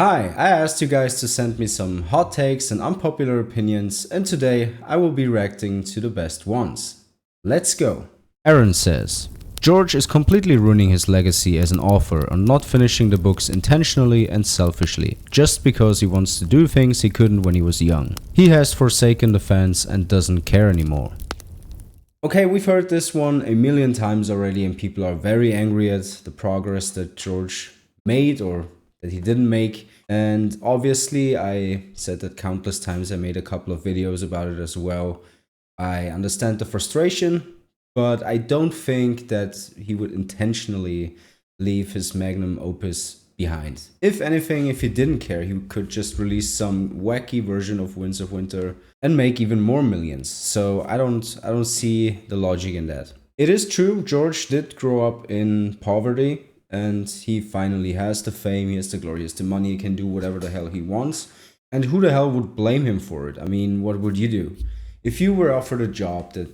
Hi, I asked you guys to send me some hot takes and unpopular opinions, and today I will be reacting to the best ones. Let's go! Aaron says, George is completely ruining his legacy as an author on not finishing the books intentionally and selfishly, just because he wants to do things he couldn't when he was young. He has forsaken the fans and doesn't care anymore. Okay, we've heard this one a million times already, and people are very angry at the progress that George made or that he didn't make. And obviously, I said that countless times. I made a couple of videos about it as well. I understand the frustration, but I don't think that he would intentionally leave his magnum opus behind. If anything, if he didn't care, he could just release some wacky version of Winds of Winter and make even more millions. So I don't see the logic in that. It is true, George did grow up in poverty, and he finally has the fame, he has the glory, he has the money, he can do whatever the hell he wants. And who the hell would blame him for it? I mean, what would you do? If you were offered a job that,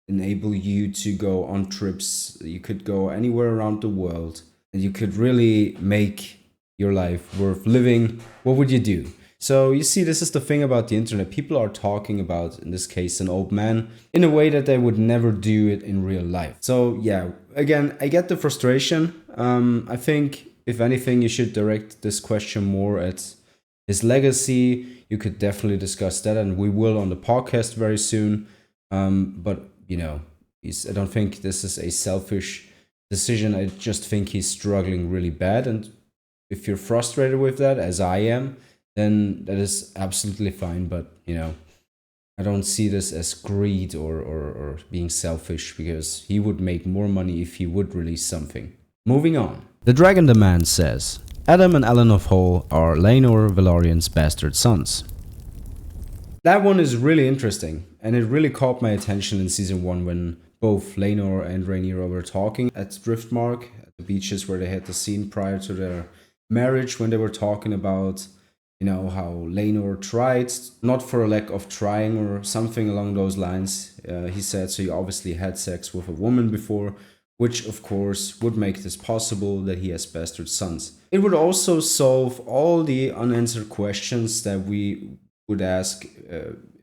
enable you to go on trips, you could go anywhere around the world, and you could really make your life worth living, what would you do? So you see, this is the thing about the internet. People are talking about, in this case, an old man in a way that they would never do it in real life. So yeah, again, I get the frustration. I think, if anything, you should direct this question more at his legacy. You could definitely discuss that, and we will on the podcast very soon. But, I don't think this is a selfish decision. I just think he's struggling really bad. And if you're frustrated with that, as I am, then that is absolutely fine. But, I don't see this as greed or being selfish, because he would make more money if he would release something. Moving on. The Dragon Demand says, Adam and Alan of Hall are Laenor Velarion's bastard sons. That one is really interesting, and it really caught my attention in season 1 when both Laenor and Rhaenyra were talking at Driftmark, at the beaches where they had the scene prior to their marriage, when they were talking about how Laenor tried, not for a lack of trying or something along those lines. He said, so he obviously had sex with a woman before, which of course would make this possible, that he has bastard sons. It would also solve all the unanswered questions that we would ask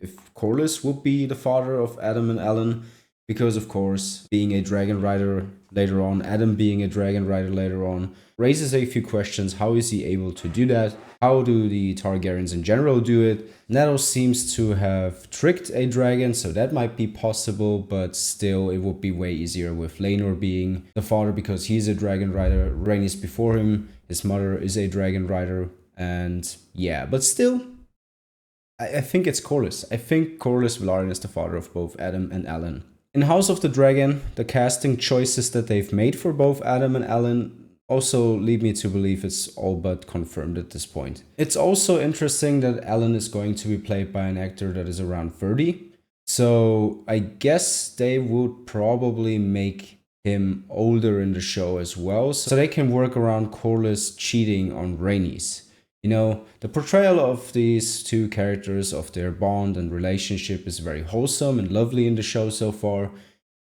if Corlys would be the father of Adam and Alan, because of course, being a dragon rider later on, Adam being a dragon rider later on, raises a few questions. How is he able to do that? How do the Targaryens in general do it? Netto seems to have tricked a dragon, so that might be possible, but still it would be way easier with Laenor being the father, because he's a dragon rider. Rhaenys before him, his mother is a dragon rider, and yeah, but still, I think it's Corlys. I think Corlys Velaryon is the father of both Adam and Alan. In House of the Dragon, the casting choices that they've made for both Adam and Alan also lead me to believe it's all but confirmed at this point. It's also interesting that Alan is going to be played by an actor that is around 30. So I guess they would probably make him older in the show as well, so they can work around Corlys cheating on Rhaenys. The portrayal of these two characters, of their bond and relationship, is very wholesome and lovely in the show so far.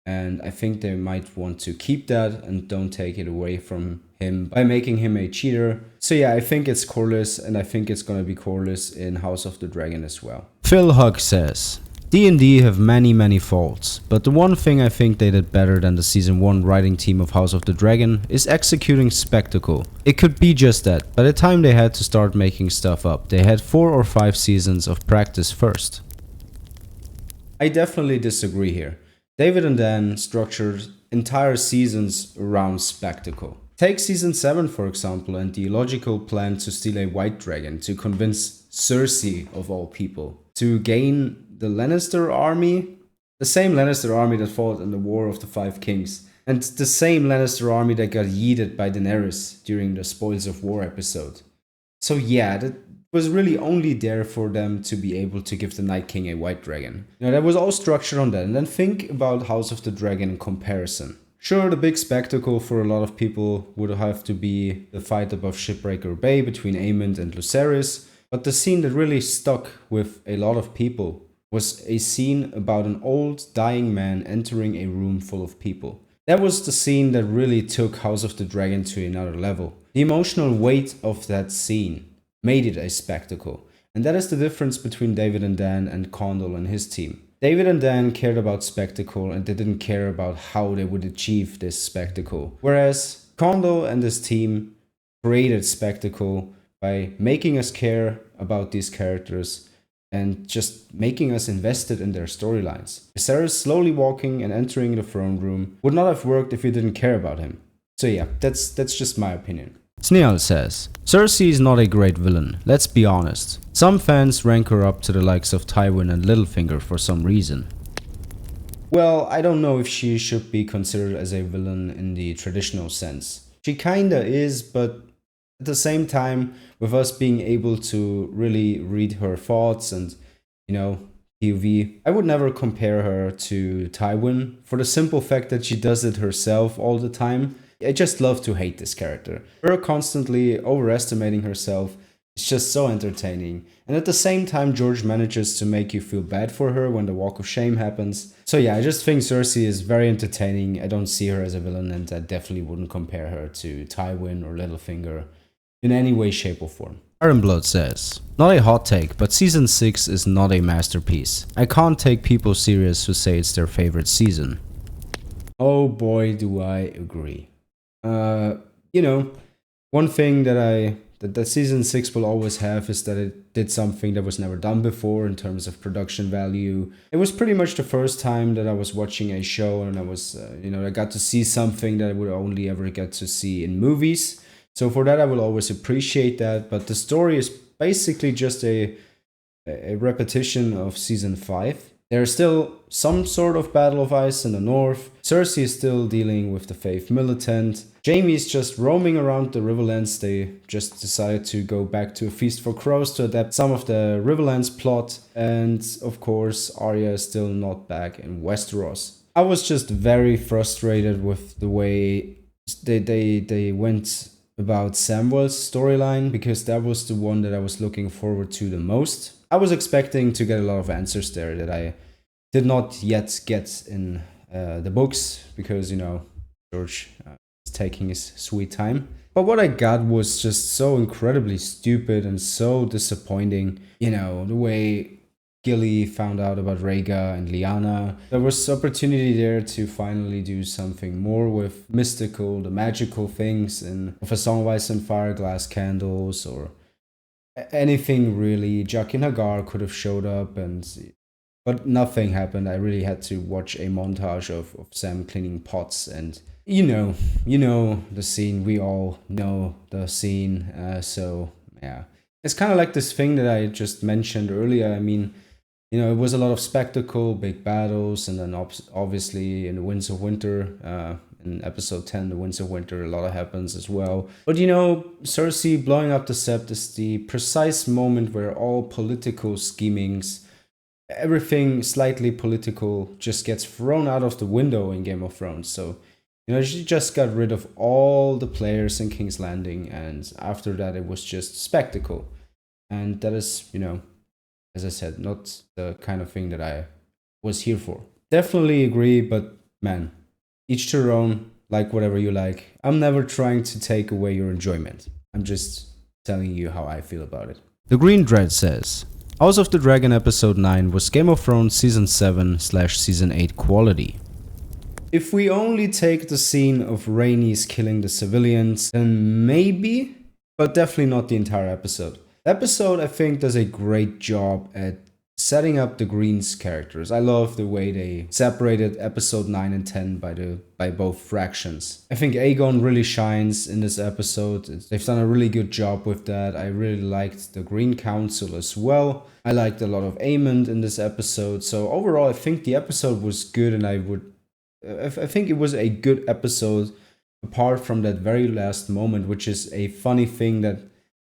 And I think they might want to keep that and don't take it away from him by making him a cheater. So yeah, I think it's Corlys, and I think it's gonna be Corlys in House of the Dragon as well. Phil Hug says, D&D have many faults, but the one thing I think they did better than the season 1 writing team of House of the Dragon is executing Spectacle. It could be just that. By the time they had to start making stuff up, they had 4 or 5 seasons of practice first. I definitely disagree here. David and Dan structured entire seasons around Spectacle. Take season 7 for example, and the illogical plan to steal a white dragon to convince Cersei, of all people, to gain the Lannister army, the same Lannister army that fought in the War of the Five Kings, and the same Lannister army that got yeeted by Daenerys during the Spoils of War episode. So yeah, that was really only there for them to be able to give the Night King a white dragon. That was all structured on that. And then think about House of the Dragon in comparison. Sure, the big spectacle for a lot of people would have to be the fight above Shipbreaker Bay between Aemond and Lucerys, but the scene that really stuck with a lot of people was a scene about an old, dying man entering a room full of people. That was the scene that really took House of the Dragon to another level. The emotional weight of that scene made it a spectacle. And that is the difference between David and Dan and Condal and his team. David and Dan cared about spectacle and they didn't care about how they would achieve this spectacle. Whereas Condal and his team created spectacle by making us care about these characters and just making us invested in their storylines. Viserys slowly walking and entering the throne room would not have worked if you didn't care about him. So yeah, that's just my opinion. Sneal says, Cersei is not a great villain, let's be honest. Some fans rank her up to the likes of Tywin and Littlefinger for some reason. Well, I don't know if she should be considered as a villain in the traditional sense. She kinda is, but at the same time, with us being able to really read her thoughts and, POV, I would never compare her to Tywin for the simple fact that she does it herself all the time. I just love to hate this character. Her constantly overestimating herself is just so entertaining. And at the same time, George manages to make you feel bad for her when the walk of shame happens. So yeah, I just think Cersei is very entertaining. I don't see her as a villain and I definitely wouldn't compare her to Tywin or Littlefinger in any way, shape or form. Ironblood says, not a hot take, but season 6 is not a masterpiece. I can't take people serious who say it's their favorite season. Oh boy, do I agree. One thing that season 6 will always have is that it did something that was never done before in terms of production value. It was pretty much the first time that I was watching a show and I was, I got to see something that I would only ever get to see in movies. So for that, I will always appreciate that. But the story is basically just a repetition of season 5. There's still some sort of battle of ice in the north. Cersei is still dealing with the Faith militant. Jaime's just roaming around the Riverlands. They just decided to go back to a Feast for Crows to adapt some of the Riverlands plot. And of course, Arya is still not back in Westeros. I was just very frustrated with the way they went about Samwell's storyline, because that was the one that I was looking forward to the most. I was expecting to get a lot of answers there that I did not yet get in the books, because, George is taking his sweet time. But what I got was just so incredibly stupid and so disappointing. The way Gilly found out about Rhaegar and Lyanna. There was opportunity there to finally do something more with mystical, the magical things, and of A Song of Ice and Fire, Glass Candles, or anything really. Jaqen H'ghar could have showed up, but nothing happened. I really had to watch a montage of Sam cleaning pots, and you know the scene. We all know the scene. So yeah, it's kind of like this thing that I just mentioned earlier. I mean, it was a lot of spectacle, big battles, and then obviously in the Winds of Winter, in episode 10, the Winds of Winter, a lot happens as well. But Cersei blowing up the Sept is the precise moment where all political schemings, everything slightly political, just gets thrown out of the window in Game of Thrones. So, she just got rid of all the players in King's Landing, and after that it was just spectacle. And that is, as I said, not the kind of thing that I was here for. Definitely agree, but man, each to their own, like whatever you like. I'm never trying to take away your enjoyment. I'm just telling you how I feel about it. The Green Dread says, House of the Dragon episode 9 was Game of Thrones season 7/season 8 quality. If we only take the scene of Rhaenys killing the civilians, then maybe, but definitely not the entire episode. The episode, I think, does a great job at setting up the Greens characters. I love the way they separated episode 9 and 10 by both fractions. I think Aegon really shines in this episode. They've done a really good job with that. I really liked the Green Council as well. I liked a lot of Aemond in this episode. So overall, I think the episode was good, and I think it was a good episode apart from that very last moment, which is a funny thing that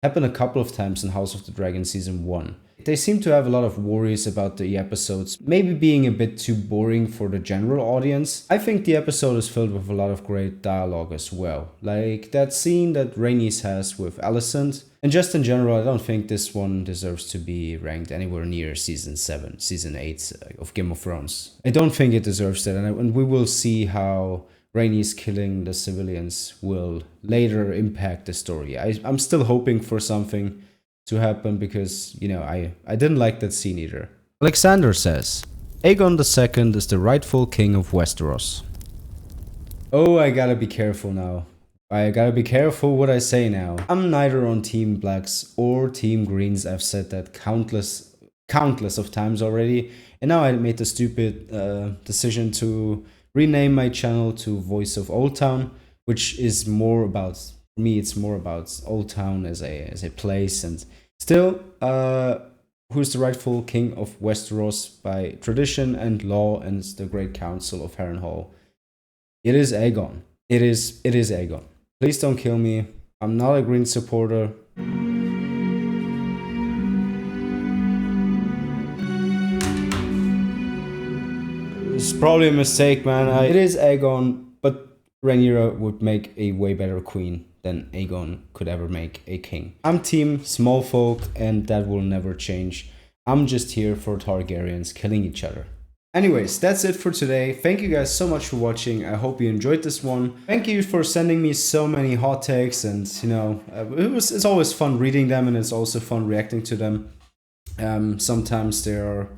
happened a couple of times in House of the Dragon season 1. They seem to have a lot of worries about the episodes maybe being a bit too boring for the general audience. I think the episode is filled with a lot of great dialogue as well. Like that scene that Rhaenys has with Alicent. And just in general, I don't think this one deserves to be ranked anywhere near season 8 of Game of Thrones. I don't think it deserves that, and we will see how Rhaenys killing the civilians will later impact the story. I'm still hoping for something to happen because, you know, I didn't like that scene either. Alexander says, Aegon II is the rightful king of Westeros. Oh, I gotta be careful now. I gotta be careful what I say now. I'm neither on Team Blacks or Team Greens. I've said that countless of times already. And now I made the stupid decision to rename my channel to Voice of Old Town, which is more about, for me, it's more about Old Town as a place. And still, who's the rightful king of Westeros by tradition and law and the Great Council of Harrenhal? It is Aegon. It is Aegon. Please don't kill me. I'm not a Green supporter. It's probably a mistake, man. It is Aegon, but Rhaenyra would make a way better queen than Aegon could ever make a king. I'm team small folk, and that will never change. I'm just here for Targaryens killing each other. Anyways, that's it for today. Thank you guys so much for watching. I hope you enjoyed this one. Thank you for sending me so many hot takes, and you know, it's always fun reading them, and it's also fun reacting to them. Sometimes they are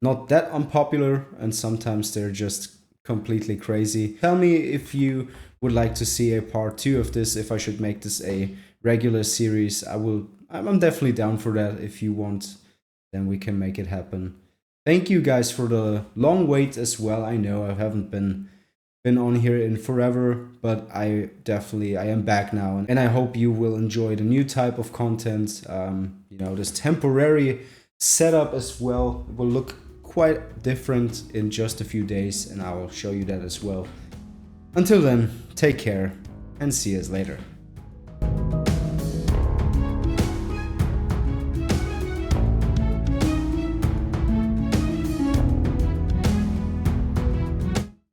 not that unpopular, and sometimes they're just completely crazy. Tell me if you would like to see a part 2 of this, if I should make this a regular series. I'm definitely down for that. If you want, then we can make it happen. Thank you guys for the long wait as well. I know I haven't been on here in forever, but I am back now, and I hope you will enjoy the new type of content. You know, this temporary setup as well will look quite different in just a few days, and I will show you that as well. Until then, take care and see us later.